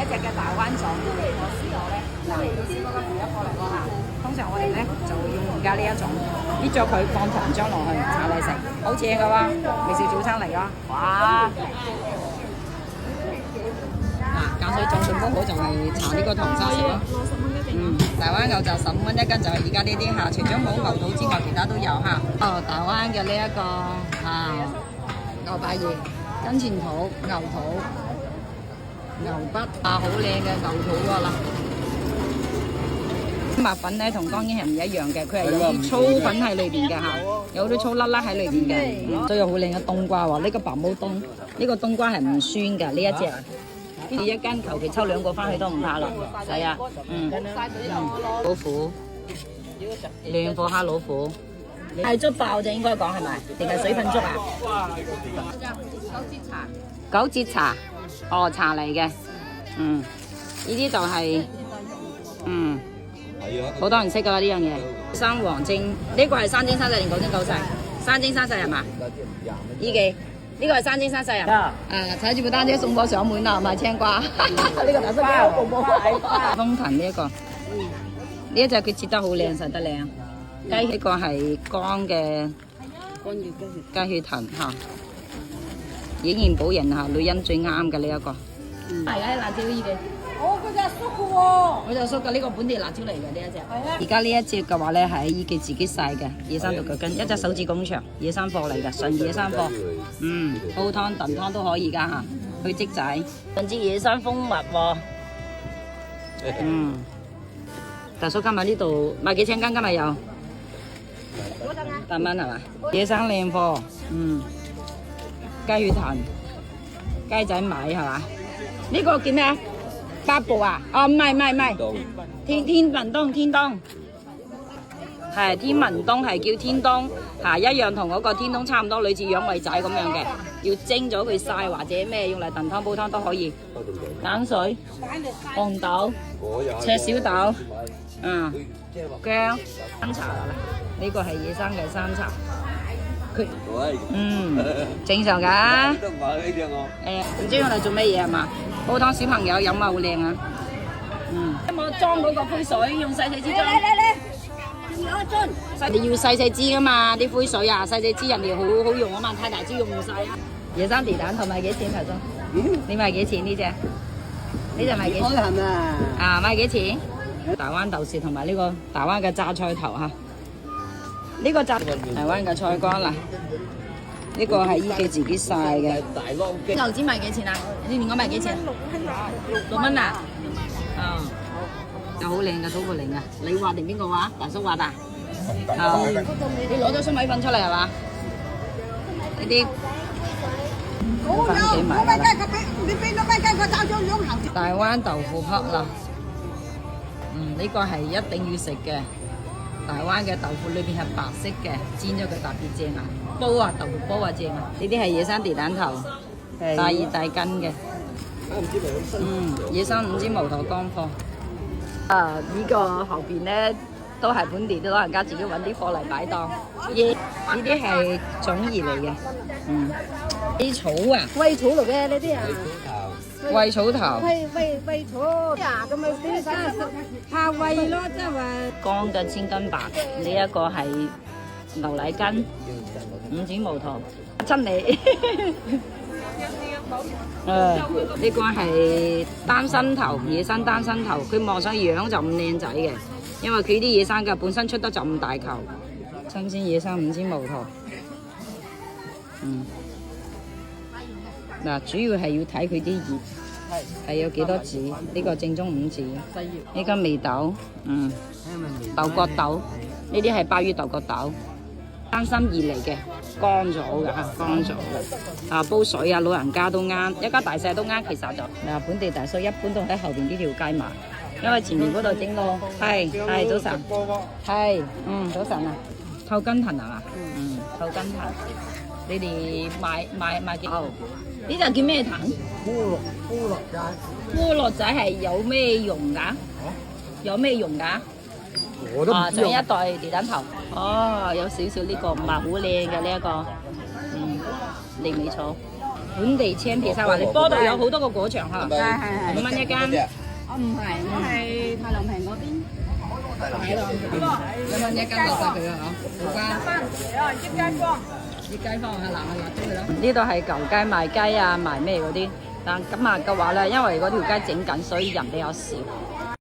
隻嘅大灣粽，我試過咧，嗱，你試過個第一個嚟喎嚇。通常我哋咧就會用而家呢一種搣咗佢放糖漿落去炒嚟食，好正噶喎！美食早餐嚟㗎，哇！嗱，鹼水粽最煲好就係搽呢個糖沙食咯。大灣牛就15蚊一斤，就係而家呢啲嚇，除咗冇牛肚之外，其他都有嚇。哦，大灣嘅呢一個牛百葉、跟前肚、牛肚、牛骨好靚嘅牛肚喎啦。麥粉咧同江煙係唔一樣嘅，佢係有啲粗粉喺裏邊嘅嚇，有啲粗粒粒喺裏邊嘅，都有好靚嘅冬瓜喎。呢個白毛冬，呢個冬瓜係唔酸㗎，呢一隻。呢一間求其抽2個翻去都唔怕啦，係啊，老虎，靚貨蝦老虎，係粥爆就應該講係咪？定係水粉粥啊？九節茶，哦茶嚟嘅，呢啲就係，好多人識㗎啦呢樣嘢。生黃蒸，呢個係山蒸山細定廣蒸九細？山蒸山細係嘛？依記。呢個係山蒸山細啊！踩住部單車送貨上門啦，賣青瓜。呢個大叔幾好步步風騰呢一個，呢一隻佢切得好靚，實得靚。雞呢個係乾嘅雞血藤嚇，養顏補人嚇，女人最啱嘅呢一個。係啊，辣椒依嘅。哦，嗰隻叔嘅喎。嗰隻叔嘅呢個本地辣椒嚟嘅呢一隻。而家呢一隻嘅話咧係依記自己曬嘅，野生獨腳筋，一隻手指公長，野生貨嚟嘅，純野生貨。煲湯燉湯都可以㗎嚇，去積仔。甚至野生蜂蜜喎。大叔今日呢度賣幾千斤？今日有8蚊係嘛？野生靚貨。雞血藤、雞仔米係嘛？呢個叫咩啊？八步啊？哦，唔係，天文冬，係天文冬係叫天冬嚇，一樣同嗰個天冬差唔多，類似養胃仔咁樣嘅，要蒸咗佢曬或者咩用嚟燉湯煲湯都可以。鹼水、紅豆、赤小豆，薑、山茶啦，呢個係野生嘅山茶。正常㗎。唔知用嚟做咩嘢係嘛？煲湯小朋友飲啊，好靚啊！有冇裝嗰個灰水？用細支裝。攞樽。你要細支㗎嘛？啲灰水啊，細支人哋好用啊嘛，太大支用唔晒啊！野生地蛋頭賣幾錢頭先？你賣幾錢呢隻？呢隻賣幾錢？賣幾錢？大灣豆豉同埋呢個大灣嘅榨菜頭嚇。呢個大灣嘅菜乾啦，呢個係依記自己曬嘅。牛展賣幾錢啊？你年我賣幾錢？6蚊啊！又好靚嘅土撥靈啊！你畫定邊個畫？大叔畫啊？你攞咗粟米粉出嚟係嘛？呢啲粉幾埋啦。大灣豆腐黑啦，呢個係一定要食嘅。大灣嘅豆腐裏邊係白色嘅，煎咗佢特別正啊！煲啊，豆腐煲啊正啊！呢啲係野生地蛋頭，大熱大根嘅。野生5支毛頭乾貨。呢個後邊咧都係本地啲老人家自己揾啲貨嚟擺檔。呢啲係種兒嚟嘅。啲草啊，喂草嚟嘅呢啲啊。喂草頭，喂草呀，咁咪先生怕喂咯，即係話乾嘅千斤白，呢一個係牛奶筋，5指毛頭，真理。呢個係單身頭，野生單身頭，佢望上樣就唔靚仔嘅，因為佢啲野生嘅本身出得就咁大球，新鮮野生5指毛頭。嗱，主要係要睇佢啲葉係有幾多籽，呢個正宗5籽，呢個眉豆，豆角豆，呢啲係鮑魚豆角豆，擔心葉嚟嘅，乾咗㗎，乾咗嘅，煲水啊，老人家都啱，一家大細都啱，其實就本地大叔一般都喺後邊呢條街買，因為前面嗰度整到，係早晨，係早晨啊，透筋藤係嘛？透筋藤。你哋賣幾多？呢隻叫咩藤？菠蘿仔係有咩用㗎？有咩用㗎？我都唔知。仲有一袋地蛋頭。有少少呢個唔係好靚嘅呢一個，利尾草。本地青皮沙華，你波度有好多個果場嚇，係。 5蚊一間。我唔係，我係太良平嗰邊。係咯，1蚊一間落晒佢啊嗬，好間。啲街坊啊，嗱咗佢咯。呢度係舊街賣雞啊，賣咩嗰啲。但今日嘅話咧，因為嗰條街整緊，所以人比較少。